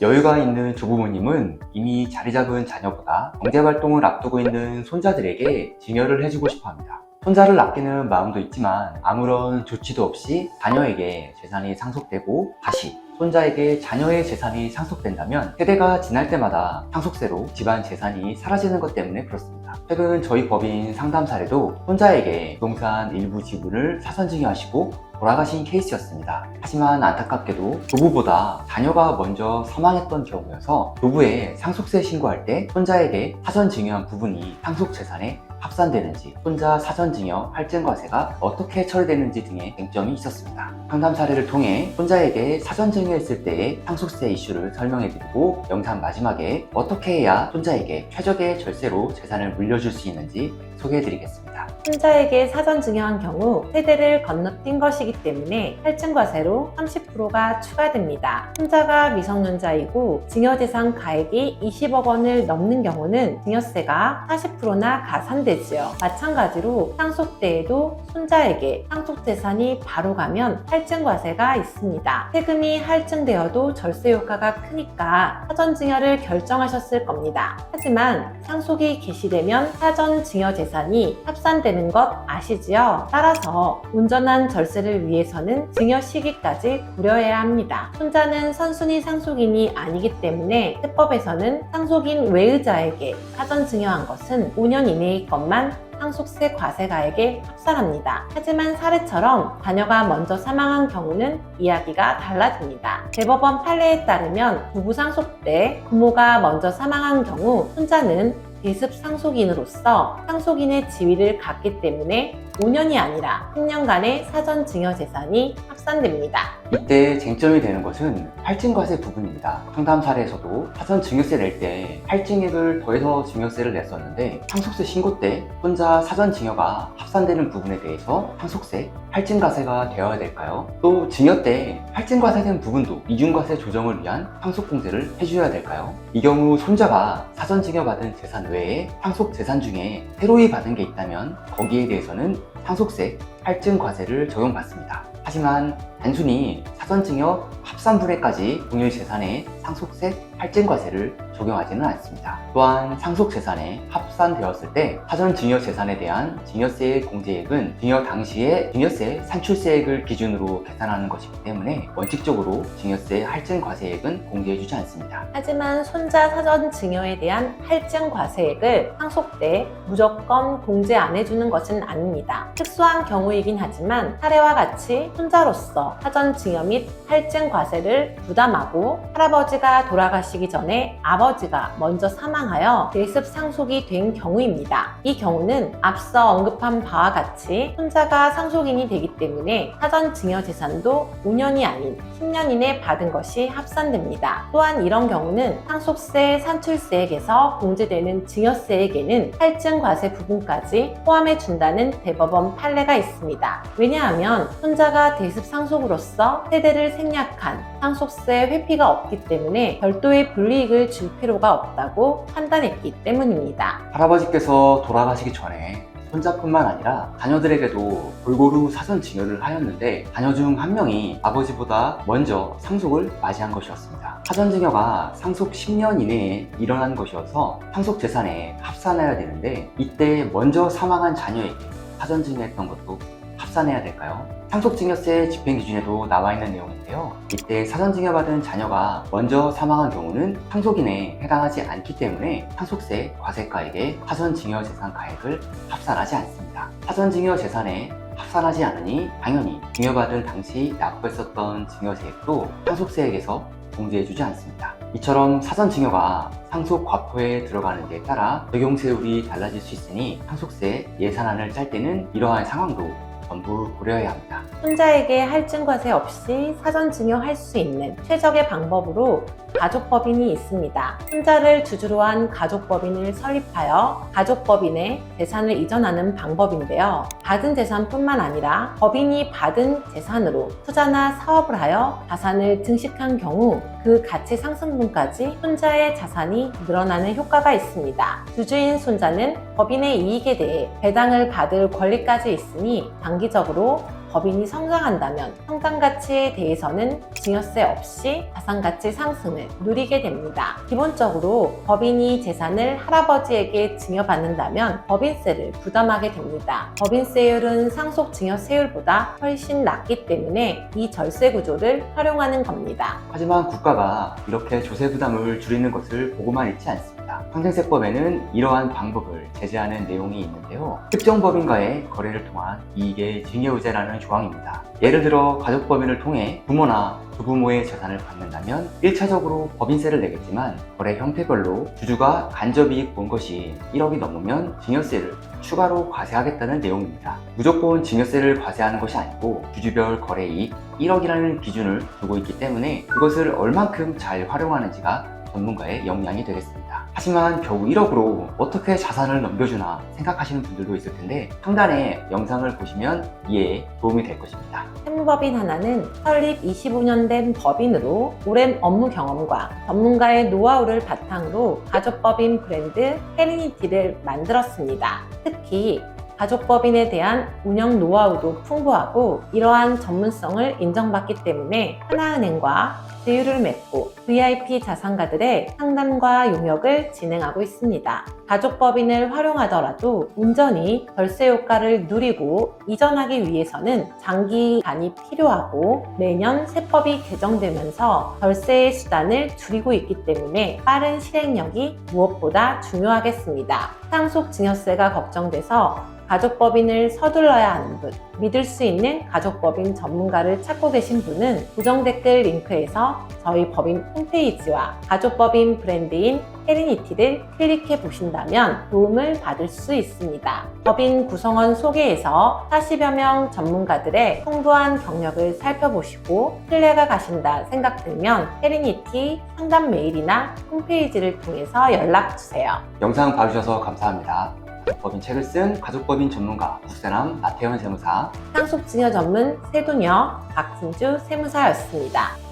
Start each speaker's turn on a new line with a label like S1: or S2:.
S1: 여유가 있는 조부모님은 이미 자리 잡은 자녀보다 경제활동을 앞두고 있는 손자들에게 증여를 해주고 싶어 합니다. 손자를 아끼는 마음도 있지만 아무런 조치도 없이 자녀에게 재산이 상속되고 다시 손자에게 자녀의 재산이 상속된다면 세대가 지날 때마다 상속세로 집안 재산이 사라지는 것 때문에 그렇습니다. 최근 저희 법인 상담 사례도 손자에게 부동산 일부 지분을 사선증여하시고 돌아가신 케이스였습니다. 하지만 안타깝게도 조부보다 자녀가 먼저 사망했던 경우여서 조부의 상속세 신고할 때 손자에게 사전증여한 부분이 상속재산에 합산되는지, 손자 사전증여 할증과세가 어떻게 처리되는지 등의 쟁점이 있었습니다. 상담 사례를 통해 손자에게 사전증여했을 때의 상속세 이슈를 설명해드리고 영상 마지막에 어떻게 해야 손자에게 최적의 절세로 재산을 물려줄 수 있는지 소개해드리겠습니다.
S2: 손자에게 사전 증여한 경우 세대를 건너뛴 것이기 때문에 할증과세로 30%가 추가됩니다. 손자가 미성년자이고 증여재산 가액이 20억 원을 넘는 경우는 증여세가 40%나 가산되지요. 마찬가지로 상속때에도 손자에게 상속재산이 바로 가면 할증과세가 있습니다. 세금이 할증되어도 절세 효과가 크니까 사전 증여를 결정하셨을 겁니다. 하지만 상속이 개시되면 사전 증여 재산이 합산되는 것 아시지요? 따라서 온전한 절세를 위해서는 증여 시기까지 고려해야 합니다. 손자는 선순위 상속인이 아니기 때문에 세법에서는 상속인 외의자에게 사전 증여한 것은 5년 이내의 것만 상속세 과세가액에 합산합니다. 하지만 사례처럼 자녀가 먼저 사망한 경우는 이야기가 달라집니다. 대법원 판례에 따르면 부부 상속 때 부모가 먼저 사망한 경우 손자는 대습 상속인으로서 상속인의 지위를 갖기 때문에 5년이 아니라 10년간의 사전 증여 재산이 합산됩니다.
S1: 이때 쟁점이 되는 것은 할증과세 부분입니다. 상담 사례에서도 사전 증여세 낼 때 할증액을 더해서 증여세를 냈었는데 상속세 신고 때 손자 사전 증여가 합산되는 부분에 대해서 상속세, 할증과세가 되어야 될까요? 또 증여 때 할증과세된 부분도 이중과세 조정을 위한 상속공제를 해줘야 될까요? 이 경우 손자가 사전 증여받은 재산 외에 상속 재산 중에 새로이 받은 게 있다면 거기에 대해서는 상속세, 할증과세를 적용받습니다. 하지만 단순히 사전증여 합산분해까지 공유 재산에 상속세, 할증과세를 적용하지는 않습니다. 또한 상속재산에 합산되었을 때 사전증여 재산에 대한 증여세 공제액은 증여 당시의 증여세 산출세액을 기준으로 계산하는 것이기 때문에 원칙적으로 증여세 할증과세액은 공제해주지 않습니다.
S2: 하지만 손자 사전 증여에 대한 할증과세액을 상속 때 무조건 공제 안 해주는 것은 아닙니다. 특수한 경우이긴 하지만 사례와 같이 손자로서 사전 증여 및 할증과세를 부담하고 할아버지가 돌아가시기 전에 아버지가 먼저 사망하여 대습 상속이 된 경우입니다. 이 경우는 앞서 언급한 바와 같이 손자가 상속인이 되기 때문에 사전 증여 재산도 5년이 아닌 10년 이내 받은 것이 합산됩니다. 또한 이런 경우는 상속세 산출세액에서 공제되는 증여세액에는 할증과세 부분까지 포함해 준다는 대법원 판례가 있습니다. 왜냐하면 손자가 대습 상속으로서 세대를 생략한 상속세 회피가 없기 때문에 별도의 불이익을 줄 필요가 없다고 판단했기 때문입니다.
S1: 할아버지께서 돌아가시기 전에 손자뿐만 아니라 자녀들에게도 골고루 사전 증여를 하였는데 자녀 중 한 명이 아버지보다 먼저 상속을 맞이한 것이었습니다. 사전 증여가 상속 10년 이내에 일어난 것이어서 상속 재산에 합산해야 되는데 이때 먼저 사망한 자녀에게 사전 증여했던 것도 합산해야 될까요? 상속증여세 집행기준에도 나와 있는 내용인데요. 이때 사전증여받은 자녀가 먼저 사망한 경우는 상속인에 해당하지 않기 때문에 상속세 과세가액에 사전증여재산 가액을 합산하지 않습니다. 사전증여 재산에 합산하지 않으니 당연히 증여받은 당시 납부했었던 증여세액도 상속세액에서 공제해주지 않습니다. 이처럼 사전증여가 상속 과표에 들어가는 데에 따라 적용세율이 달라질 수 있으니 상속세 예산안을 짤 때는 이러한 상황도 전부 고려해야 합니다.
S2: 손자에게 할증과세 없이 사전 증여할 수 있는 최적의 방법으로 가족법인이 있습니다. 손자를 주주로 한 가족법인을 설립하여 가족법인에 재산을 이전하는 방법인데요. 받은 재산뿐만 아니라 법인이 받은 재산으로 투자나 사업을 하여 자산을 증식한 경우 그 가치 상승분까지 손자의 자산이 늘어나는 효과가 있습니다. 주주인 손자는 법인의 이익에 대해 배당을 받을 권리까지 있으니 단기적으로 법인이 성장한다면 성장 가치에 대해서는 증여세 없이 자산가치 상승을 누리게 됩니다. 기본적으로 법인이 재산을 할아버지에게 증여받는다면 법인세를 부담하게 됩니다. 법인세율은 상속 증여세율보다 훨씬 낮기 때문에 이 절세 구조를 활용하는 겁니다.
S1: 하지만 국가가 이렇게 조세 부담을 줄이는 것을 보고만 있지 않습니다. 상생세법에는 이러한 방법을 제재하는 내용이 있는데요. 특정 법인과의 거래를 통한 이익의 증여의제라는 조항입니다. 예를 들어 가족법인을 통해 부모나 조부모의 재산을 받는다면 1차적으로 법인세를 내겠지만 거래 형태별로 주주가 간접이익 본 것이 1억이 넘으면 증여세를 추가로 과세하겠다는 내용입니다. 무조건 증여세를 과세하는 것이 아니고 주주별 거래이익 1억이라는 기준을 두고 있기 때문에 그것을 얼만큼 잘 활용하는지가 전문가의 역량이 되겠습니다. 하지만 겨우 1억으로 어떻게 자산을 넘겨주나 생각하시는 분들도 있을 텐데 상단의 영상을 보시면 이해에 도움이 될 것입니다.
S2: 세무법인 하나는 설립 25년 된 법인으로 오랜 업무 경험과 전문가의 노하우를 바탕으로 가족법인 브랜드 헤리니티를 만들었습니다. 특히 가족법인에 대한 운영 노하우도 풍부하고 이러한 전문성을 인정받기 때문에 하나은행과 제휴를 맺고 VIP 자산가들의 상담과 용역을 진행하고 있습니다. 가족법인을 활용하더라도 온전히 절세 효과를 누리고 이전하기 위해서는 장기간이 필요하고 매년 세법이 개정되면서 절세의 수단을 줄이고 있기 때문에 빠른 실행력이 무엇보다 중요하겠습니다. 상속 증여세가 걱정돼서 가족법인을 서둘러야 하는 분, 믿을 수 있는 가족법인 전문가를 찾고 계신 분은 고정 댓글 링크에서 저희 법인 홈페이지와 가족법인 브랜드인 헤리니티를 클릭해 보신다면 도움을 받을 수 있습니다. 법인 구성원 소개에서 40여 명 전문가들의 풍부한 경력을 살펴보시고 신뢰가 가신다 생각들면 헤리니티 상담 메일이나 홈페이지를 통해서 연락주세요.
S1: 영상 봐주셔서 감사합니다. 법인 책을 쓴 가족법인 전문가 국세남 나태현 세무사,
S2: 상속증여 전문 세도녀 박진주 세무사였습니다.